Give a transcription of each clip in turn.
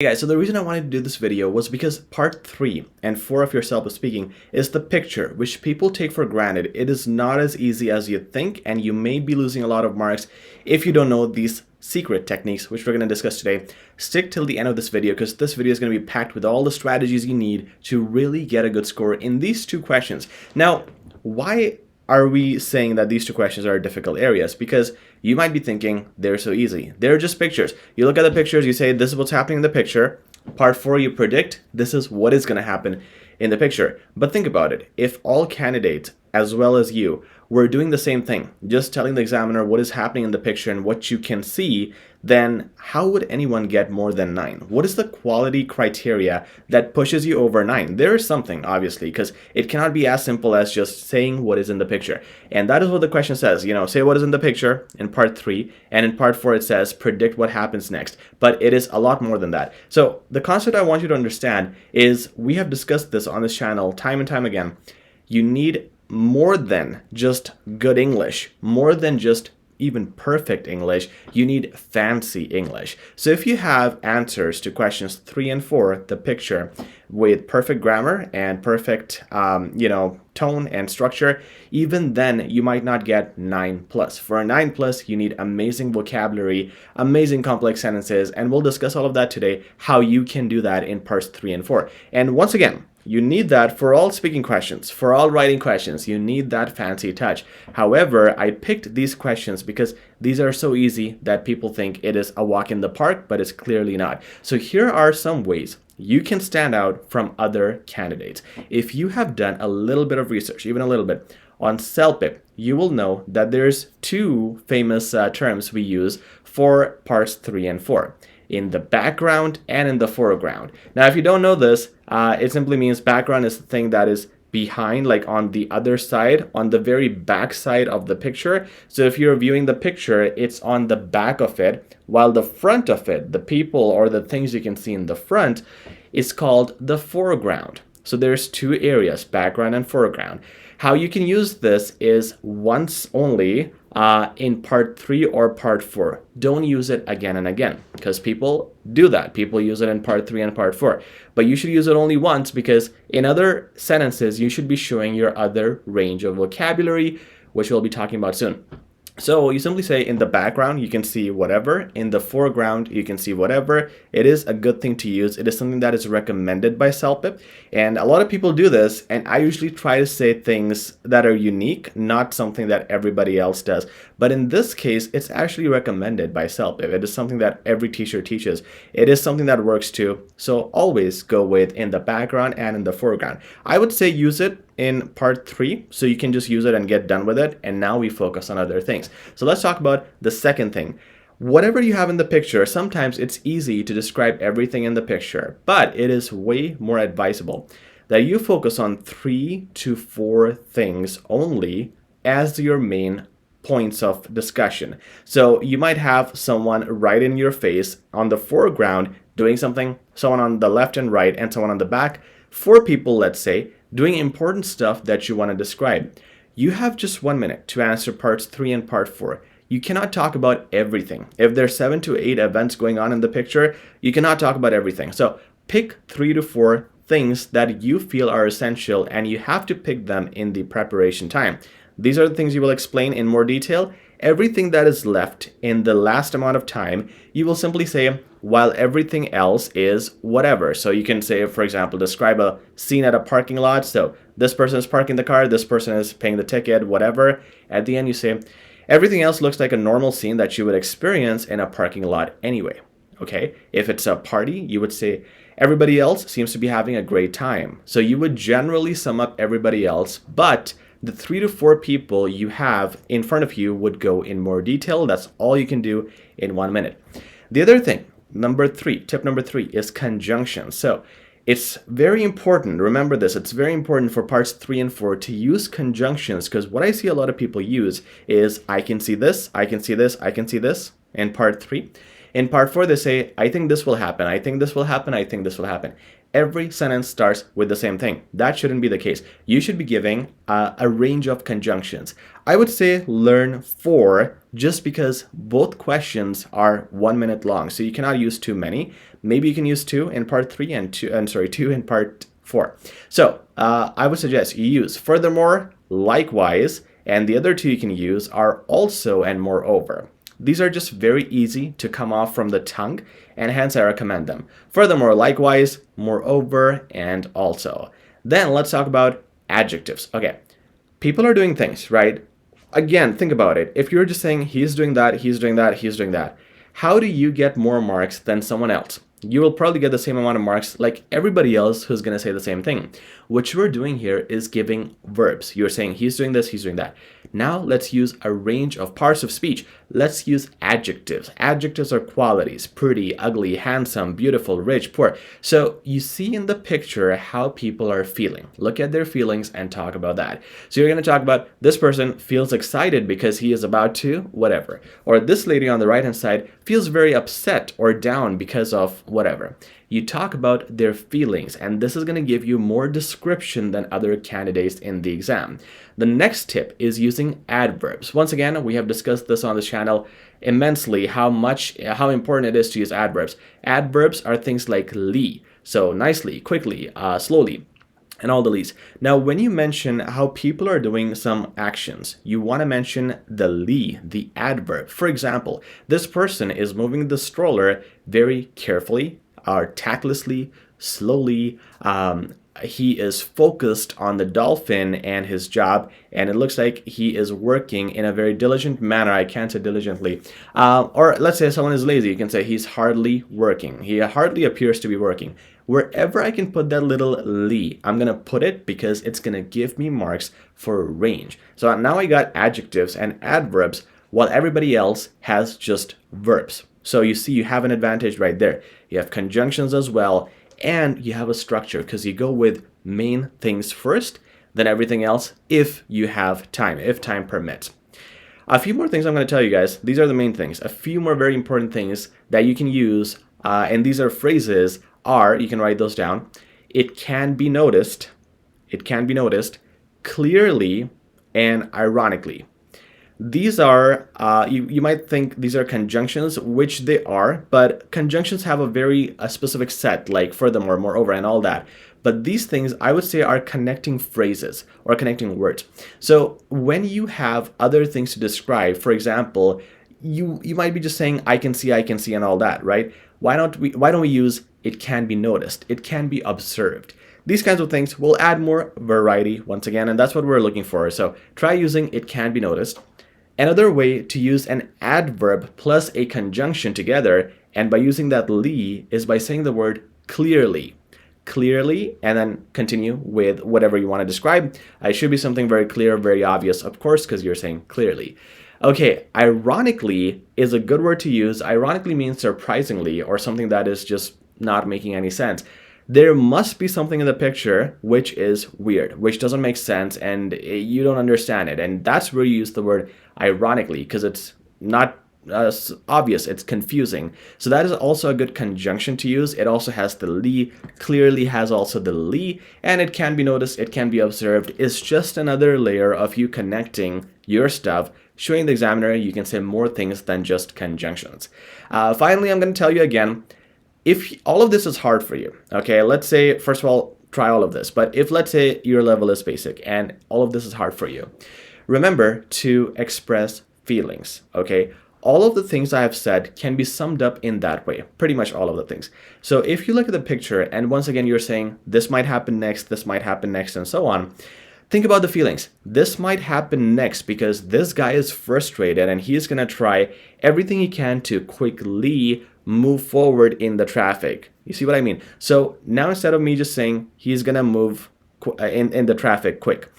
Hey guys, so the reason I wanted to do this video was because part 3 and 4 of your CELPIP speaking is the picture, which people take for granted. It is not as easy as you think, and you may be losing a lot of marks if you don't know these secret techniques, which we're going to discuss today. Stick till the end of this video because this video is going to be packed with all the strategies you need to really get a good score in these two questions. Now, why are we saying that these two questions are difficult areas? Because you might be thinking they're so easy. They're just pictures. You look at the pictures, you say this is what's happening in the picture. Part 4, you predict this is what is going to happen in the picture. But think about it. If all candidates, as well as you, were doing the same thing, just telling the examiner what is happening in the picture and what you can see, then how would anyone get more than 9? What is the quality criteria that pushes you over 9? There is something, obviously, because it cannot be as simple as just saying what is in the picture. And that is what the question says. Say what is in the picture in part 3, and in part 4 it says predict what happens next. But it is a lot more than that. So the concept I want you to understand is, we have discussed this on this channel time and time again. You need more than just good English, more than just even perfect English. You need fancy English. So if you have answers to questions 3 and 4, the picture, with perfect grammar and perfect tone and structure, even then you might not get 9+. For a 9+, you need amazing vocabulary, amazing complex sentences, and we'll discuss all of that today, how you can do that in parts 3 and 4. And once again, you need that for all speaking questions, for all writing questions. You need that fancy touch. However, I picked these questions because these are so easy that people think it is a walk in the park, but it's clearly not. So here are some ways you can stand out from other candidates. If you have done a little bit of research, even a little bit, on CELPIP, you will know that there's two famous terms we use for parts 3 and 4. In the background and in the foreground. Now, if you don't know this, it simply means background is the thing that is behind, like on the other side, on the very back side of the picture. So if you're viewing the picture, it's on the back of it, while the front of it, the people or the things you can see in the front, is called the foreground. So there's two areas, background and foreground. How you can use this is once only in part 3 or part 4. Don't use it again and again, because people do that. People use it in part 3 and part 4. But you should use it only once, because in other sentences, you should be showing your other range of vocabulary, which we'll be talking about soon. So you simply say in the background, you can see whatever. In the foreground, you can see whatever. It is a good thing to use. It is something that is recommended by CELPIP. And a lot of people do this. And I usually try to say things that are unique, not something that everybody else does. But in this case, it's actually recommended by CELPIP. It is something that every teacher teaches. It is something that works too. So always go with in the background and in the foreground. I would say use it in part 3, so you can just use it and get done with it, and now we focus on other things. So let's talk about the second thing. Whatever you have in the picture, sometimes it's easy to describe everything in the picture, but it is way more advisable that you focus on 3 to 4 things only as your main points of discussion. So you might have someone right in your face on the foreground doing something, someone on the left and right, and someone on the back. 4 people, let's say, doing important stuff that you want to describe. You have just 1 minute to answer parts 3 and part 4. You cannot talk about everything. If there's 7 to 8 events going on in the picture, you cannot talk about everything. So pick 3 to 4 things that you feel are essential, and you have to pick them in the preparation time. These are the things you will explain in more detail. Everything that is left in the last amount of time, you will simply say, while everything else is whatever. So you can say, for example, describe a scene at a parking lot. So this person is parking the car, this person is paying the ticket, whatever. At the end, you say, everything else looks like a normal scene that you would experience in a parking lot anyway. Okay? If it's a party, you would say, everybody else seems to be having a great time. So you would generally sum up everybody else, but the 3 to 4 people you have in front of you would go in more detail. That's all you can do in 1 minute. The other thing, tip number 3 is conjunction. So it's very important, remember this, it's very important for parts 3 and 4 to use conjunctions, because what I see a lot of people use is I can see this, I can see this, I can see this in part 3. In part 4, they say, I think this will happen, I think this will happen, I think this will happen. Every sentence starts with the same thing. That shouldn't be the case. You should be giving a range of conjunctions. I would say learn 4 just because both questions are 1 minute long. So you cannot use too many. Maybe you can use 2 in part 3 and 2 in part 4. So I would suggest you use furthermore, likewise, and the other 2 you can use are also and moreover. These are just very easy to come off from the tongue, and hence I recommend them. Furthermore, likewise, moreover, and also. Then let's talk about adjectives. Okay, people are doing things, right? Again, think about it. If you're just saying he's doing that, he's doing that, he's doing that, how do you get more marks than someone else? You will probably get the same amount of marks like everybody else who's going to say the same thing. What you're doing here is giving verbs. You're saying he's doing this, he's doing that. Now let's use a range of parts of speech. Let's use adjectives. Adjectives are qualities: pretty, ugly, handsome, beautiful, rich, poor. So you see in the picture how people are feeling. Look at their feelings and talk about that. So you're going to talk about this person feels excited because he is about to whatever. Or this lady on the right hand side feels very upset or down because of whatever. You talk about their feelings, and this is going to give you more description than other candidates in the exam. The next tip is using adverbs. Once again, we have discussed this on this channel immensely, how important it is to use adverbs. Adverbs are things like li, so nicely, quickly, slowly, and all the le's. Now, when you mention how people are doing some actions, you want to mention the li, the adverb. For example, this person is moving the stroller very carefully, tactlessly, slowly. He is focused on the dolphin and his job, and it looks like he is working in a very diligent manner. I can't say diligently. Or let's say someone is lazy. You can say he's hardly working. He hardly appears to be working. Wherever I can put that little li, I'm going to put it because it's going to give me marks for range. So now I got adjectives and adverbs while everybody else has just verbs. So you see you have an advantage right there. You have conjunctions as well, and you have a structure because you go with main things first, then everything else if you have time, if time permits. A few more things I'm going to tell you guys. These are the main things. A few more very important things that you can use, and these are phrases, are, you can write those down. It can be noticed, clearly and ironically. These are, you might think these are conjunctions, which they are, but conjunctions have a specific set, like furthermore, moreover, and all that. But these things, I would say, are connecting phrases or connecting words. So when you have other things to describe, for example, you might be just saying, I can see, and all that, right? Why don't we use it can be noticed, it can be observed. These kinds of things will add more variety once again, and that's what we're looking for. So try using it can be noticed. Another way to use an adverb plus a conjunction together, and by using that li, is by saying the word clearly. Clearly, and then continue with whatever you want to describe. It should be something very clear, very obvious, of course, because you're saying clearly. Okay, ironically is a good word to use. Ironically means surprisingly, or something that is just not making any sense. There must be something in the picture which is weird, which doesn't make sense, and you don't understand it. And that's where you use the word ironically, because it's not obvious, it's confusing. So that is also a good conjunction to use. It also has the li, clearly has also the li, and it can be noticed, it can be observed. It's just another layer of you connecting your stuff, showing the examiner you can say more things than just conjunctions. Finally, I'm going to tell you again, if all of this is hard for you, okay, let's say, first of all, try all of this. But if, let's say, your level is basic and all of this is hard for you, remember to express feelings, okay? All of the things I have said can be summed up in that way, pretty much all of the things. So if you look at the picture and once again you're saying this might happen next, this might happen next, and so on, think about the feelings. This might happen next because this guy is frustrated and he's going to try everything he can to quickly move forward in the traffic. You see what I mean? So now instead of me just saying he's going to move in the traffic quick,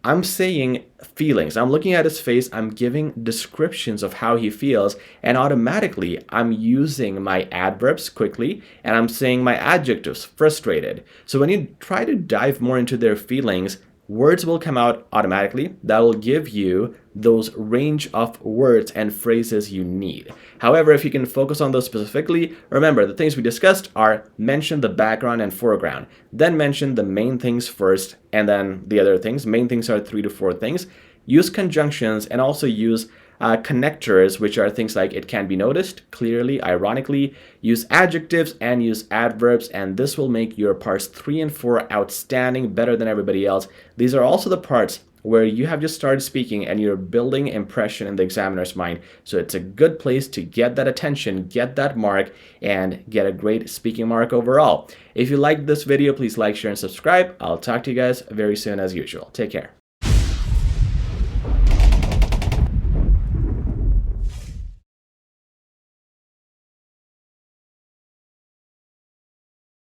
I'm saying feelings. I'm looking at his face. I'm giving descriptions of how he feels. And automatically, I'm using my adverbs quickly. And I'm saying my adjectives, frustrated. So when you try to dive more into their feelings, words will come out automatically. That will give you those range of words and phrases you need. However, if you can focus on those specifically, remember the things we discussed are mention the background and foreground, then mention the main things first, and then the other things. Main things are 3 to 4 things. Use conjunctions and also use connectors, which are things like it can be noticed, clearly, ironically. Use adjectives and use adverbs, and this will make your parts 3 and 4 outstanding, better than everybody else. These are also the parts where you have just started speaking and you're building impression in the examiner's mind. So it's a good place to get that attention, get that mark, and get a great speaking mark overall. If you liked this video, please like, share, and subscribe. I'll talk to you guys very soon as usual. Take care.